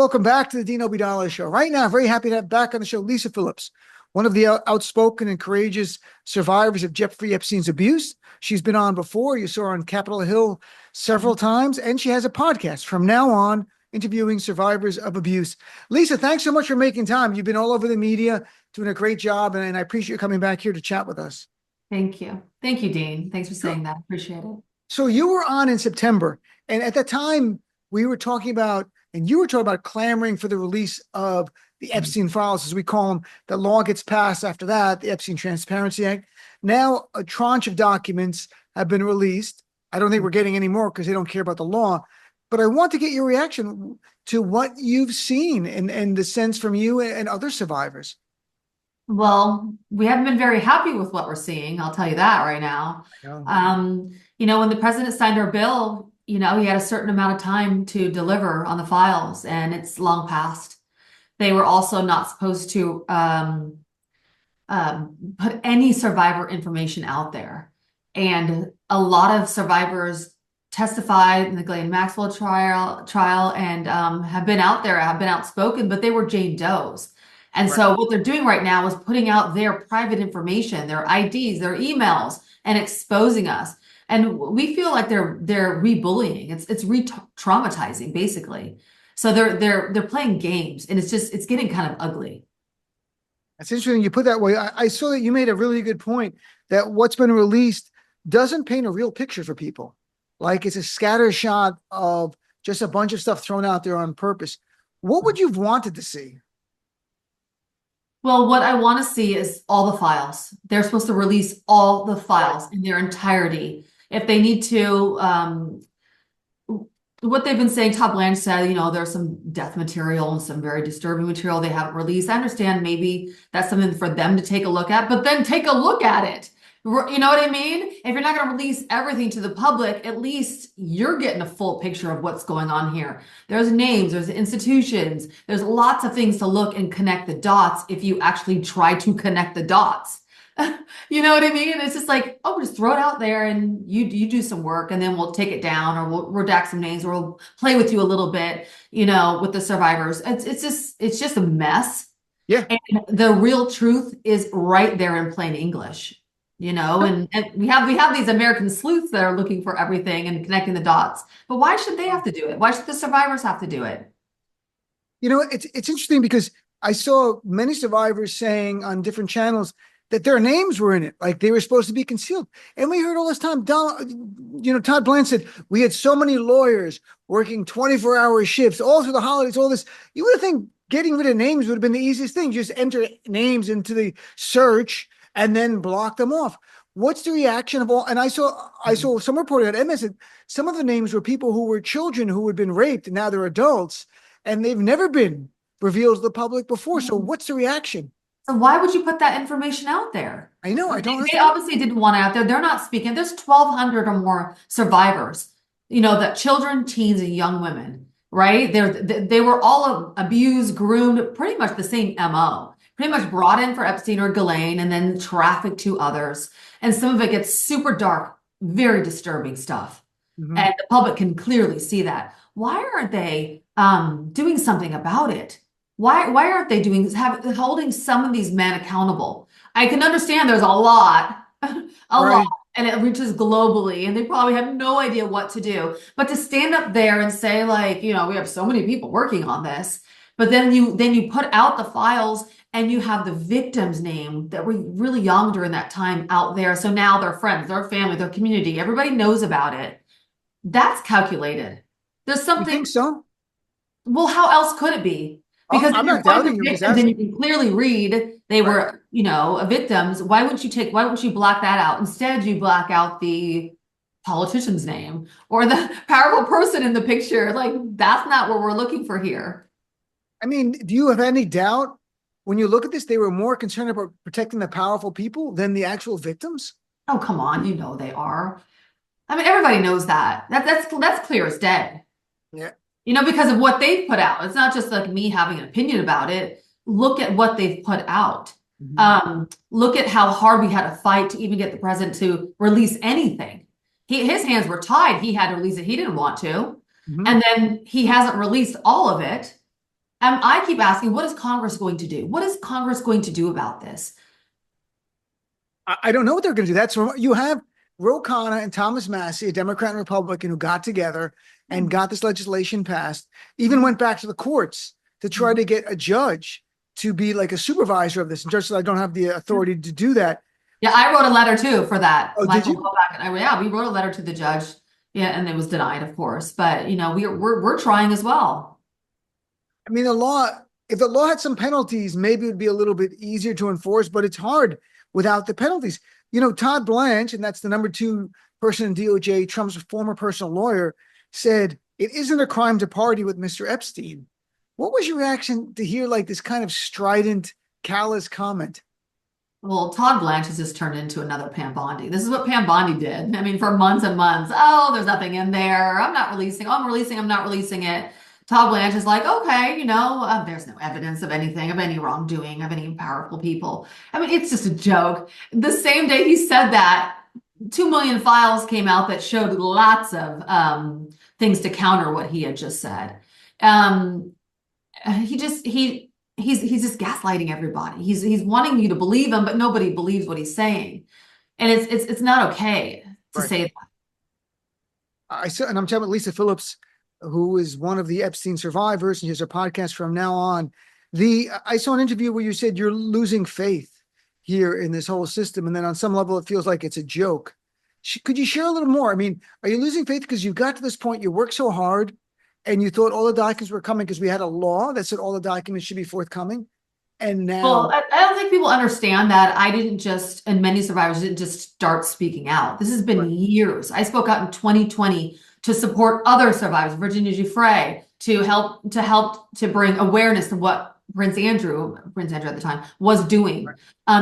Welcome back to the Dean Obeidallah Show. Right now, very happy to have back on the show Lisa Phillips, one of the outspoken and courageous survivors of Jeffrey Epstein's abuse. She's been on before. You saw her on Capitol Hill several times, and she has a podcast from now on interviewing survivors of abuse. Lisa, thanks so much for making time. You've been all over the media, doing a great job, and I appreciate you coming back here to chat with us. Thank you. Thank you, Dean. Thanks for saying that. Appreciate it. So you were on in September, and at that time, we were talking about, and you were talking about clamoring for the release of the Epstein files, as we call them. The law gets passed after that, the Epstein Transparency Act. Now, a tranche of documents have been released. I don't think we're getting any more because they don't care about the law. But I want to get your reaction to what you've seen and the sense from you and other survivors. Well, we haven't been very happy with what we're seeing. I'll tell you that right now. Yeah. When the president signed our bill, he had a certain amount of time to deliver on the files, and it's long past. They were also not supposed to put any survivor information out there. And a lot of survivors testified in the Ghislaine Maxwell trial and have been out there, have been outspoken, but they were Jane Does. And Right. So what they're doing right now is putting out their private information, their IDs, their emails, and exposing us. And we feel like they're rebullying. It's re-traumatizing, basically. So they're playing games, and it's getting kind of ugly. That's interesting you put that way. I saw that you made a really good point that what's been released doesn't paint a real picture for people. Like it's a scatter shot of just a bunch of stuff thrown out there on purpose. What would you have wanted to see? Well, what I want to see is all the files. They're supposed to release all the files in their entirety. If they need to, what they've been saying, Todd Blanche said, there's some death material and some very disturbing material they haven't released. I understand maybe that's something for them to take a look at, but then take a look at it. You know what I mean? If you're not going to release everything to the public, at least you're getting a full picture of what's going on here. There's names, there's institutions, there's lots of things to look and connect the dots if you actually try to connect the dots. You know what I mean? It's just like, oh, just throw it out there and you do some work and then we'll take it down or we'll redact some names or we'll play with you a little bit, with the survivors. It's just a mess. Yeah. And the real truth is right there in plain English. And we have these American sleuths that are looking for everything and connecting the dots. But why should they have to do it? Why should the survivors have to do it? It's interesting because I saw many survivors saying on different channels that their names were in it, like they were supposed to be concealed. And we heard all this time, Todd Blanche said, we had so many lawyers working 24-hour shifts all through the holidays, all this. You would think getting rid of names would have been the easiest thing. Just enter names into the search and then block them off. What's the reaction of all? And I saw some reporting on MS that some of the names were people who were children who had been raped, and now they're adults, and they've never been revealed to the public before. So what's the reaction? So why would you put that information out there? I know, I don't. They obviously didn't want it out there. They're not speaking. There's 1,200 or more survivors, that children, teens, and young women, right? They were all abused, groomed, pretty much the same MO. Pretty much brought in for Epstein or Ghislaine and then trafficked to others. And some of it gets super dark, very disturbing stuff. Mm-hmm. And the public can clearly see that. Why aren't they doing something about it? Why aren't they holding some of these men accountable? I can understand there's a lot, lot, and it reaches globally, and they probably have no idea what to do. But to stand up there and say, like, we have so many people working on this, but then you put out the files and you have the victim's name that were really young during that time out there. So now their friends, their family, their community, everybody knows about it. That's calculated. There's something. You think so? Well, how else could it be? Because I'm not doubting you. Then you can clearly read they were, victims. Why wouldn't you black that out? Instead, you black out the politician's name or the powerful person in the picture. Like, that's not what we're looking for here. I mean, do you have any doubt when you look at this, they were more concerned about protecting the powerful people than the actual victims? Oh, come on. They are. I mean, everybody knows that. That's clear as day. Yeah. Because of what they've put out. It's not just like me having an opinion about it. Look at what they've put out. Mm-hmm. Look at how hard we had to fight to even get the president to release anything. His hands were tied. He had to release it. He didn't want to. Mm-hmm. And then he hasn't released all of it. I keep asking, what is Congress going to do? What is Congress going to do about this? I don't know what they're going to do. That's you have Ro Khanna and Thomas Massie, a Democrat and Republican, who got together and got this legislation passed. Even went back to the courts to try to get a judge to be like a supervisor of this. And just I don't have the authority to do that. Yeah, I wrote a letter too for that. Oh, did you? Go back and yeah, we wrote a letter to the judge. Yeah, and it was denied, of course. But you know, we're trying as well. I mean, if the law had some penalties, maybe it would be a little bit easier to enforce, but it's hard without the penalties. You know, Todd Blanche, and that's the number 2 person in DOJ, Trump's former personal lawyer, said it isn't a crime to party with Mr. Epstein. What was your reaction to hear like this kind of strident, callous comment? Well, Todd Blanche has just turned into another Pam Bondi. This is what Pam Bondi did. I mean, for months and months. Oh, there's nothing in there. I'm not releasing. Oh, I'm releasing. I'm not releasing it. Todd Blanche is like, okay, you know, there's no evidence of anything, of any wrongdoing, of any powerful people. I mean, it's just a joke. The same day he said that, 2 million files came out that showed lots of things to counter what he had just said. He's just gaslighting everybody. He's wanting you to believe him, but nobody believes what he's saying, and it's not okay to say that. I said, and I'm talking about Lisa Phillips, who is one of the Epstein survivors, and she has a podcast from now on. I saw an interview where you said you're losing faith here in this whole system, and then on some level it feels like it's a joke. Could you share a little more? I mean, are you losing faith because you got to this point, you worked so hard, and you thought all the documents were coming because we had a law that said all the documents should be forthcoming, and now... Well, I don't think people understand that I didn't just, and many survivors didn't just start speaking out. This has been years. I spoke out in 2020 to support other survivors, Virginia Giuffre, to help to bring awareness to what Prince Andrew at the time was doing,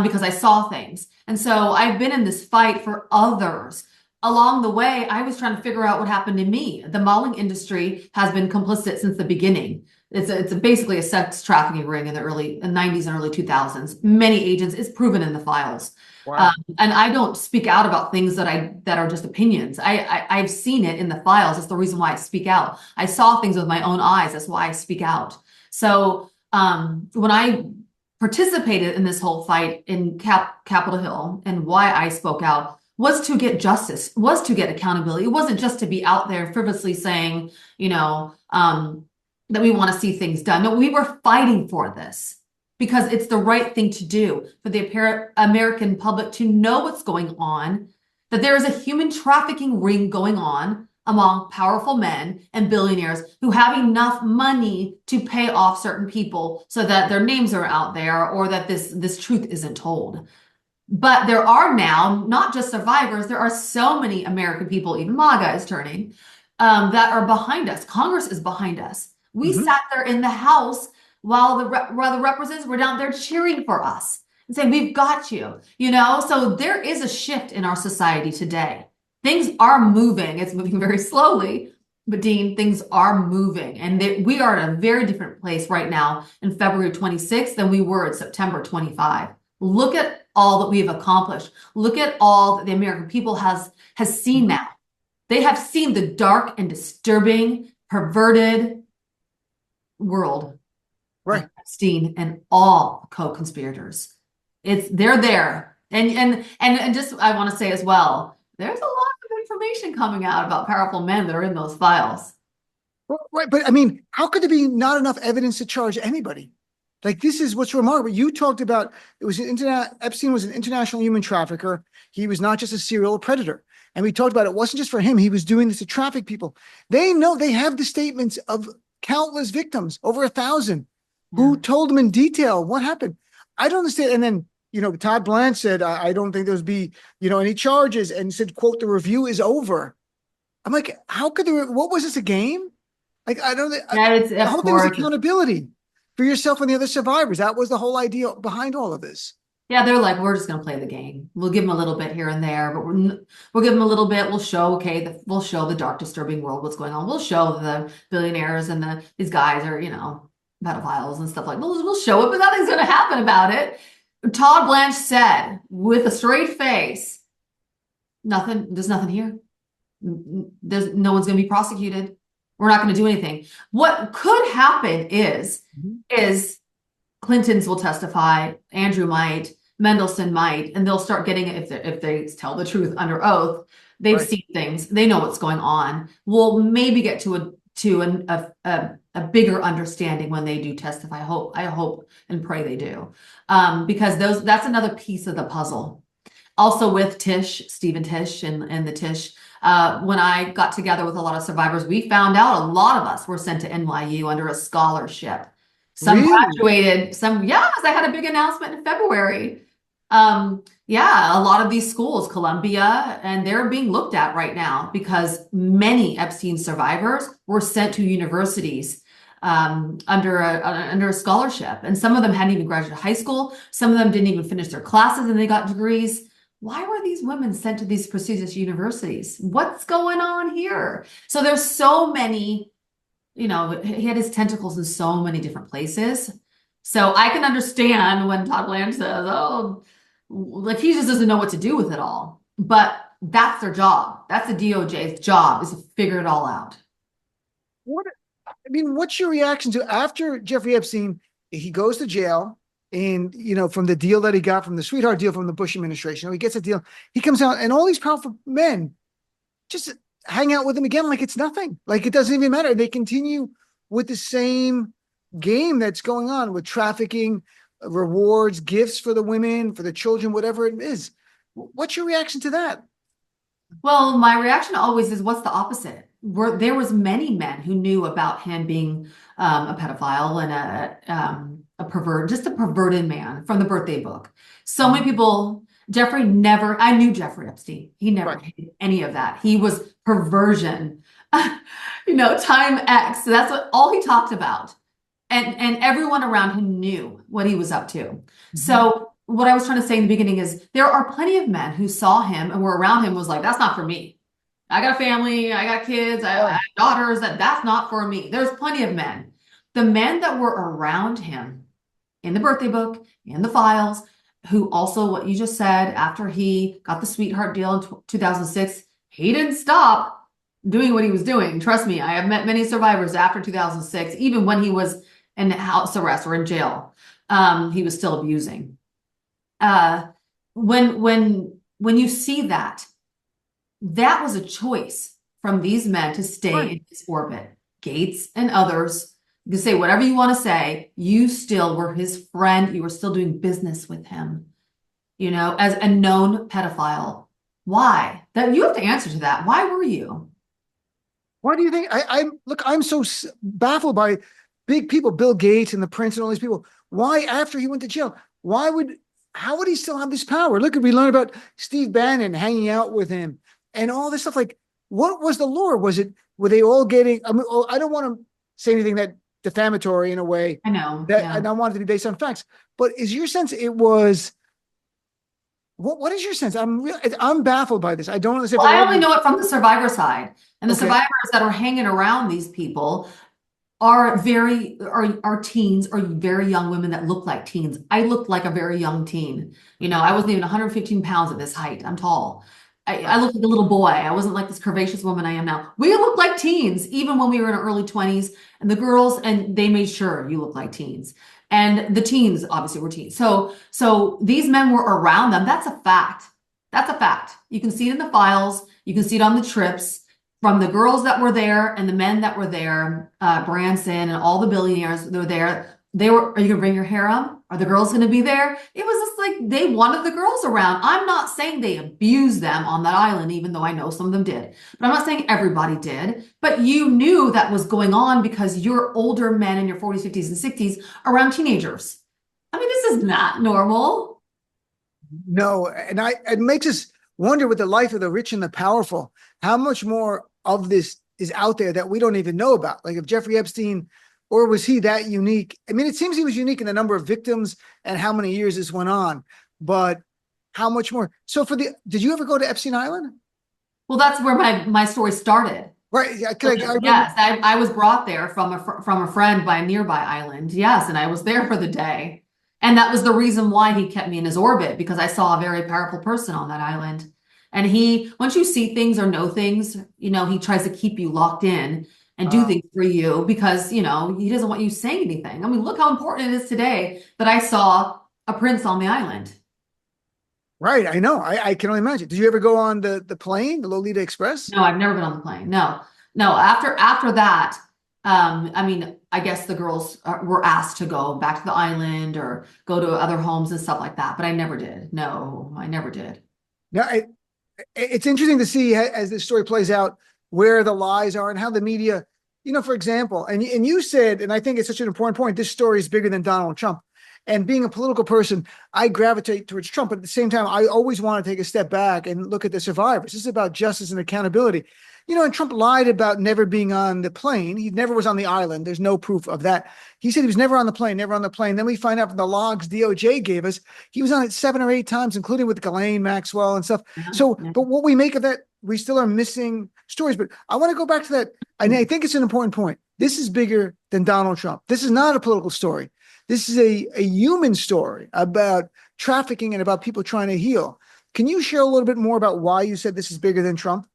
because I saw things. And so I've been in this fight for others. Along the way, I was trying to figure out what happened to me. The modeling industry has been complicit since the beginning. It's basically a sex trafficking ring in the early 90s and early 2000s. Many agents, it's proven in the files. Wow. And I don't speak out about things that are just opinions. I've seen it in the files. That's the reason why I speak out. I saw things with my own eyes. That's why I speak out. So when I participated in this whole fight in Capitol Hill, and why I spoke out was to get justice, was to get accountability. It wasn't just to be out there frivolously saying, you know, that we want to see things done. No, we were fighting for this because it's the right thing to do for the American public to know what's going on, that there is a human trafficking ring going on among powerful men and billionaires who have enough money to pay off certain people so that their names are out there, or that this truth isn't told. But there are now not just survivors, there are so many American people, even MAGA is turning, that are behind us. Congress is behind us. We sat there in the House while the representatives were down there cheering for us and saying, we've got you, you know? So there is a shift in our society today. Things are moving. It's moving very slowly, but Dean, things are moving. And we are at a very different place right now in February 26th than we were in September 25. Look at all that we have accomplished. Look at all that the American people has seen now. They have seen the dark and disturbing, perverted world, right? Of Epstein and all co-conspirators. They're there, and just I want to say as well, there's a lot of information coming out about powerful men that are in those files. Right, but I mean, how could there be not enough evidence to charge anybody? Like, this is what's remarkable. You talked about Epstein was an international human trafficker. He was not just a serial predator. And we talked about it wasn't just for him. He was doing this to traffic people. They know, they have the statements of countless victims, over 1,000, who told them in detail what happened. I don't understand. And then, you know, Todd Blanche said, I don't think there's be, you know, any charges, and said, quote, the review is over. I'm like, how could what was this, a game? Like, I don't think, the whole thing was accountability for yourself and the other survivors. That was the whole idea behind all of this. Yeah, they're like, we're just going to play the game. We'll give them a little bit here and there, but we'll give them a little bit. We'll show, we'll show the dark, disturbing world, what's going on. We'll show the billionaires and these guys are, you know, pedophiles and stuff like that. We'll show it, but nothing's going to happen about it. Todd Blanche said with a straight face, there's nothing here. No one's going to be prosecuted. We're not going to do anything. What could happen is Clintons will testify, Andrew might, Mendelsohn might, and they'll start getting it if they tell the truth under oath. They've seen things, they know what's going on. We'll maybe get to a bigger understanding when they do testify. I hope and pray they do, because that's another piece of the puzzle. Also with Stephen Tisch and the Tisch. When I got together with a lot of survivors, we found out a lot of us were sent to NYU under a scholarship. Some graduated, yes, I had a big announcement in February. Yeah, a lot of these schools, Columbia, and they're being looked at right now because many Epstein survivors were sent to universities under a scholarship. And some of them hadn't even graduated high school. Some of them didn't even finish their classes and they got degrees. Why were these women sent to these prestigious universities? What's going on here? So there's so many, he had his tentacles in so many different places. So I can understand when Todd Blanche says, oh, like he just doesn't know what to do with it all. But that's their job. That's the DOJ's job, is to figure it all out. What's your reaction to after Jeffrey Epstein, he goes to jail? And, from the deal that he got from the sweetheart deal from the Bush administration, he gets a deal, he comes out and all these powerful men just hang out with him again like it's nothing, like it doesn't even matter. They continue with the same game that's going on with trafficking, rewards, gifts for the women, for the children, whatever it is. What's your reaction to that? Well, my reaction always is, what's the opposite? There was many men who knew about him being a pedophile and a perverted man from the birthday book. So many people, I knew Jeffrey Epstein. He never did any of that. He was perversion, time X. So that's all he talked about. And everyone around him knew what he was up to. Mm-hmm. So what I was trying to say in the beginning is there are plenty of men who saw him and were around him, was like, that's not for me. I got a family, I got kids, I have daughters, that's not for me. There's plenty of men. The men that were around him in the birthday book, in the files, who also, what you just said, after he got the sweetheart deal in 2006, he didn't stop doing what he was doing. Trust me, I have met many survivors after 2006, even when he was in house arrest or in jail, he was still abusing. When you see that was a choice from these men to stay in his orbit. Gates and others, you can say whatever you want to say, you still were his friend. You were still doing business with him, as a known pedophile. Why? That you have to answer to that. Why were you? Why do you think? I'm so baffled by big people, Bill Gates and the Prince and all these people. Why, after he went to jail, how would he still have this power? Look, we learned about Steve Bannon hanging out with him and all this stuff. Like, what was the lure? Were they all getting, I don't want to say anything that defamatory in a way. I know. I don't want it to be based on facts, but is your sense it was, what is your sense? I'm baffled by this. I don't understand. Well, I only know it from the survivor side, and the survivors that are hanging around these people are teens or very young women that look like teens. I looked like a very young teen. I wasn't even 115 pounds at this height. I'm tall. I looked like a little boy. I wasn't like this curvaceous woman I am now. We looked like teens, even when we were in our early 20s. And the girls, and they made sure you look like teens. And the teens obviously were teens. So these men were around them. That's a fact. That's a fact. You can see it in the files. You can see it on the trips from the girls that were there and the men that were there. Branson and all the billionaires that were there. Are you going to bring your harem? Are the girls going to be there? It was just like they wanted the girls around. I'm not saying they abused them on that island, even though I know some of them did. But I'm not saying everybody did. But you knew that was going on because you're older men in your 40s, 50s, and 60s around teenagers. I mean, this is not normal. No, and it makes us wonder, with the life of the rich and the powerful, how much more of this is out there that we don't even know about. Like, if Jeffrey Epstein, or was he that unique? I mean, it seems he was unique in the number of victims and how many years this went on, but how much more? So did you ever go to Epstein Island? Well, that's where my story started. Right. Yes, I was brought there from a friend by a nearby island. Yes, and I was there for the day. And that was the reason why he kept me in his orbit, because I saw a very powerful person on that island. And once you see things or know things, he tries to keep you locked in. and do things for you because, you know, he doesn't want you saying anything. I mean, look how important it is today that I saw a prince on the island. Right. I know. I can only imagine. Did you ever go on the plane, the Lolita Express? No, I've never been on the plane. No, no. After that, I mean, I guess the girls were asked to go back to the island or go to other homes and stuff like that, but I never did. No, I never did. No, it's interesting to see as this story plays out where the lies are and how the media, for example, and you said, and I think it's such an important point, this story is bigger than Donald Trump. And being a political person, I gravitate towards Trump, but at the same time, I always want to take a step back and look at the survivors. This is about justice and accountability. And Trump lied about never being on the plane. He never was on the island. There's no proof of that. He said he was never on the plane, never on the plane. Then we find out from the logs DOJ gave us, he was on it 7 or 8 times, including with Ghislaine Maxwell and stuff. Yeah, So, yeah. but what we make of that, we still are missing stories. But I want to go back to that. I think it's an important point. This is bigger than Donald Trump. This is not a political story. This is a human story about trafficking and about people trying to heal. Can you share a little bit more about why you said this is bigger than Trump?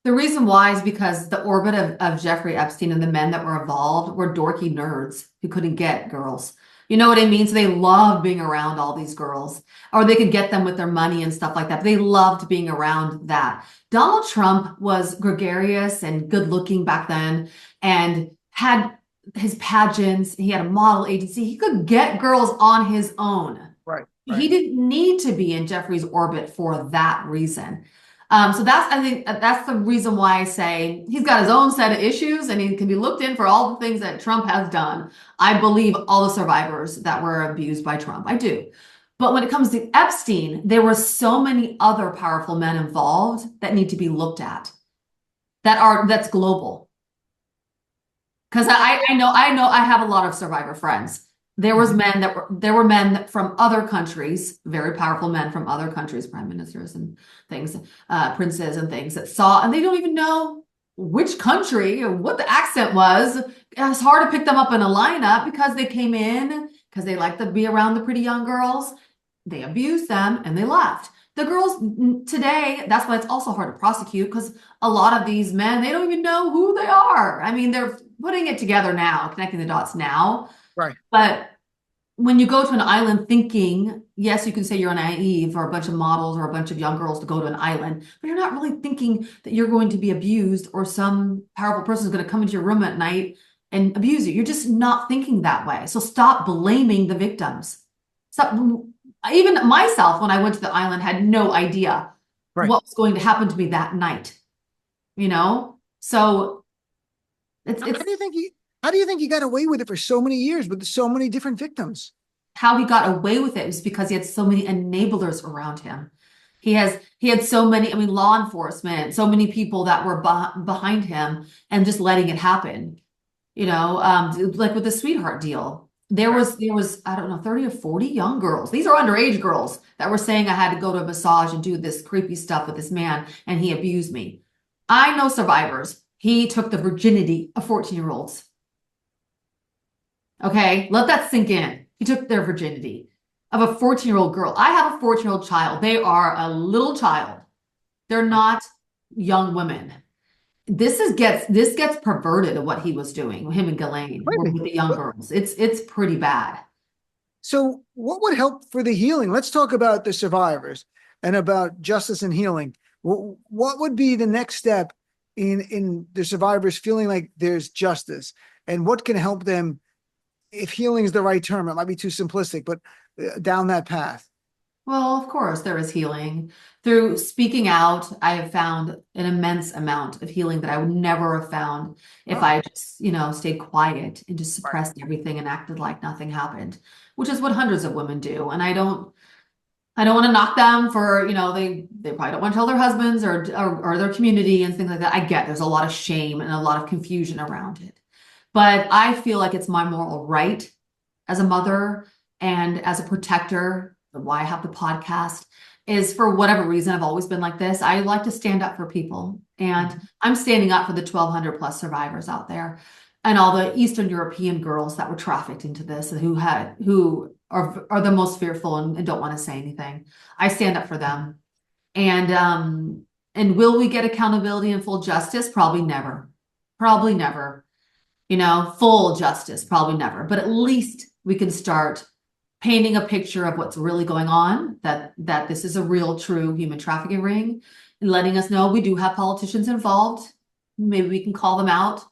The reason why is because the orbit of Jeffrey Epstein and the men that were involved were dorky nerds who couldn't get girls. You know what I mean? So they loved being around all these girls, or they could get them with their money and stuff like that. But they loved being around that. Donald Trump was gregarious and good looking back then and had his pageants. He had a model agency. He could get girls on his own. Right. He didn't need to be in Jeffrey's orbit for that reason. So I think that's the reason why I say he's got his own set of issues and he can be looked in for all the things that Trump has done. I believe all the survivors that were abused by Trump. I do. But when it comes to Epstein, there were so many other powerful men involved that need to be looked at that's global. Because I know I have a lot of survivor friends. There were men from other countries, very powerful men from other countries, prime ministers and things, princes and things that saw, and they don't even know which country or what the accent was. It was hard to pick them up in a lineup because they came in because they like to be around the pretty young girls. They abused them and they left. The girls today, that's why it's also hard to prosecute because a lot of these men, they don't even know who they are. I mean, they're putting it together now, connecting the dots now. Right. But when you go to an island thinking, yes, you can say you're naive or a bunch of models or a bunch of young girls to go to an island, but you're not really thinking that you're going to be abused or some powerful person is going to come into your room at night and abuse you. You're just not thinking that way. So stop blaming the victims. Stop. Even myself, when I went to the island, had no idea what was going to happen to me that night. So it's how do you think he got away with it for so many years with so many different victims? How he got away with it was because he had so many enablers around him. He had so many, law enforcement, so many people that were behind him and just letting it happen. Like with the sweetheart deal. There was, I don't know, 30 or 40 young girls. These are underage girls that were saying I had to go to a massage and do this creepy stuff with this man, and he abused me. I know survivors. He took the virginity of 14-year-olds. Okay, let that sink in. He took their virginity of a 14-year-old girl. I have a 14-year-old child. They are a little child. They're not young women. This gets perverted of what he was doing, him and Ghislaine, with the young girls. It's pretty bad. So what would help for the healing? Let's talk about the survivors and about justice and healing. What would be the next step in the survivors feeling like there's justice? And what can help them, if healing is the right term, it might be too simplistic, but down that path? Well, of course, there is healing. Through speaking out, I have found an immense amount of healing that I would never have found if I just, stayed quiet and just suppressed everything and acted like nothing happened, which is what hundreds of women do. And I don't want to knock them for, they probably don't want to tell their husbands or their community and things like that. I get there's a lot of shame and a lot of confusion around it. But I feel like it's my moral right as a mother and as a protector, why I have the podcast, is for whatever reason, I've always been like this. I like to stand up for people. And I'm standing up for the 1,200 plus survivors out there and all the Eastern European girls that were trafficked into this and who are the most fearful and don't want to say anything. I stand up for them. And will we get accountability and full justice? Probably never. Probably never. Full justice, probably never. But at least we can start painting a picture of what's really going on, that this is a real, true human trafficking ring, and letting us know we do have politicians involved. Maybe we can call them out.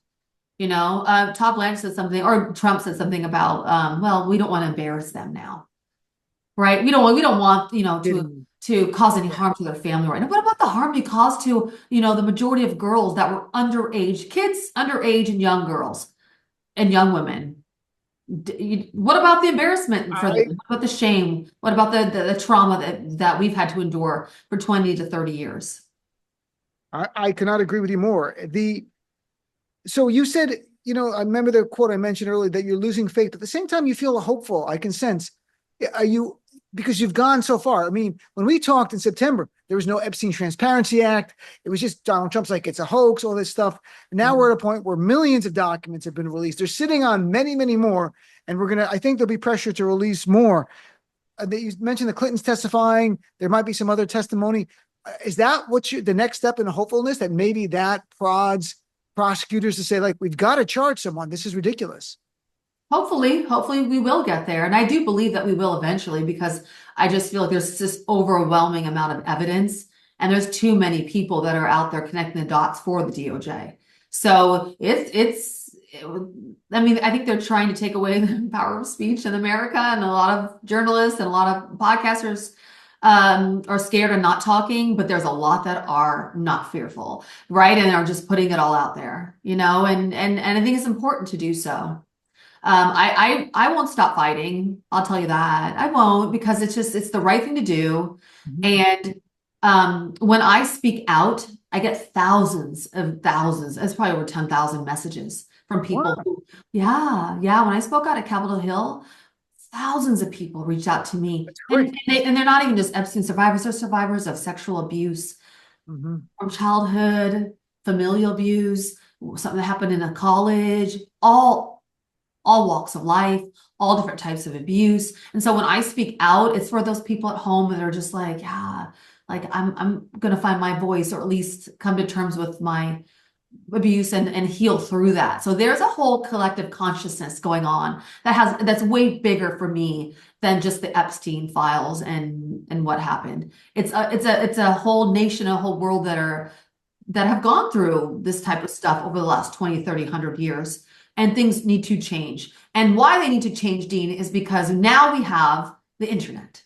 Todd Blanche said something, or Trump said something about, well, we don't want to embarrass them now, right? We don't want, to cause any harm to their family right now. What about the harm you caused to, the majority of girls that were underage, kids underage and young girls and young women? What about the embarrassment for them? What about the shame? What about the trauma that we've had to endure for 20 to 30 years? I cannot agree with you more. So you said, I remember the quote I mentioned earlier that you're losing faith. At the same time, you feel hopeful. I can sense. Are you, because you've gone so far? I mean, when we talked in September, there was no Epstein Transparency Act. It was just Donald Trump's like, it's a hoax, all this stuff. Now we're at a point where millions of documents have been released. They're sitting on many, many more. And I think there'll be pressure to release more. You mentioned the Clintons testifying. There might be some other testimony. Is that the next step in hopefulness, that maybe that prods prosecutors to say, like, we've got to charge someone? This is ridiculous. Hopefully we will get there. And I do believe that we will eventually, because I just feel like there's this overwhelming amount of evidence, and there's too many people that are out there connecting the dots for the DOJ. So I mean, I think they're trying to take away the power of speech in America, and a lot of journalists and a lot of podcasters are scared of not talking, but there's a lot that are not fearful, right? And are just putting it all out there, and I think it's important to do so. I won't stop fighting. I'll tell you that. I won't, because it's the right thing to do. And when I speak out, I get thousands, it's probably over 10,000 messages from people. Wow. Yeah. When I spoke out at Capitol Hill, thousands of people reached out to me. And they're not even just Epstein survivors, they're survivors of sexual abuse from childhood, familial abuse, something that happened in a college, all walks of life, all different types of abuse. And so when I speak out, it's for those people at home that are just like, yeah, like I'm going to find my voice, or at least come to terms with my abuse and heal through that. So there's a whole collective consciousness going on that's way bigger for me than just the Epstein files and what happened. It's a whole nation, a whole world that have gone through this type of stuff over the last 20, 30, 100 years. And things need to change. And why they need to change, Dean, is because now we have the internet.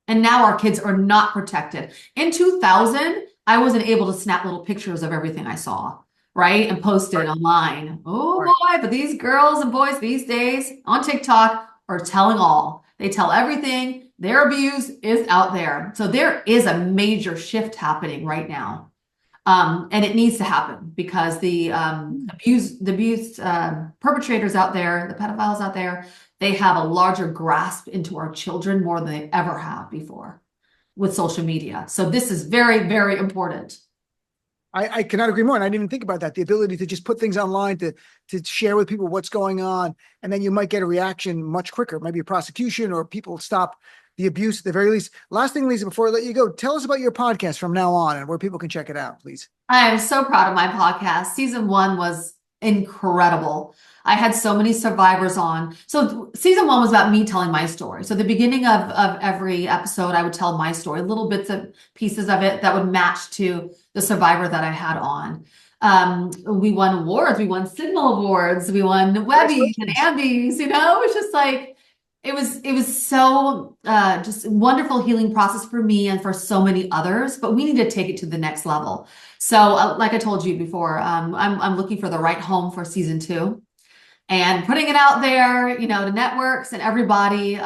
And now our kids are not protected. In 2000, I wasn't able to snap little pictures of everything I saw, right? And post it online. Oh boy, but these girls and boys these days on TikTok are telling all. They tell everything. Their abuse is out there. So there is a major shift happening right now. And it needs to happen, because the abuse perpetrators out there, the pedophiles out there, they have a larger grasp into our children more than they ever have before with social media. So this is very, very important. I cannot agree more. And I didn't even think about that. The ability to just put things online, to share with people what's going on. And then you might get a reaction much quicker, maybe a prosecution, or people stop the abuse at the very least. Last thing, Lisa, before I let you go, tell us about your podcast from now on and where people can check it out, please. I am so proud of my podcast. Season 1 was incredible. I had so many survivors on. So season 1 was about me telling my story. So the beginning of every episode, I would tell my story, little bits of pieces of it that would match to the survivor that I had on. We won awards. We won Signal Awards. We won Webbies and Ambies. It was just like, it was so just a wonderful healing process for me and for so many others, but we need to take it to the next level. So like I told you before, I'm looking for the right home for season 2 and putting it out there, to networks and everybody,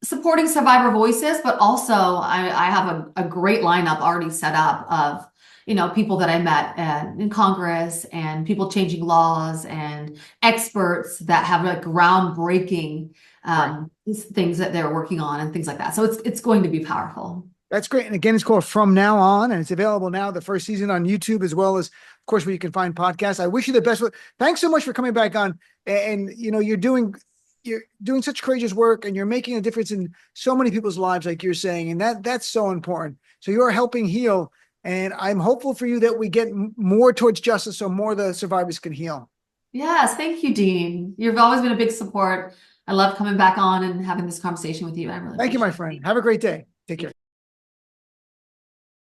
supporting survivor voices, but also I have a great lineup already set up of people that I met in Congress, and people changing laws, and experts that have like groundbreaking things that they're working on and things like that. So it's going to be powerful. That's great. And again, it's called From Now On, and it's available now, the first season, on YouTube, as well as, of course, where you can find podcasts. I wish you the best. Thanks so much for coming back on. And you're doing such courageous work, and you're making a difference in so many people's lives, like you're saying, and that's so important. So you're helping heal. And I'm hopeful for you that we get more towards justice so more of the survivors can heal. Yes, thank you, Dean. You've always been a big support. I love coming back on and having this conversation with you. I really Thank you, my appreciate it. friend. Have a great day. Take care.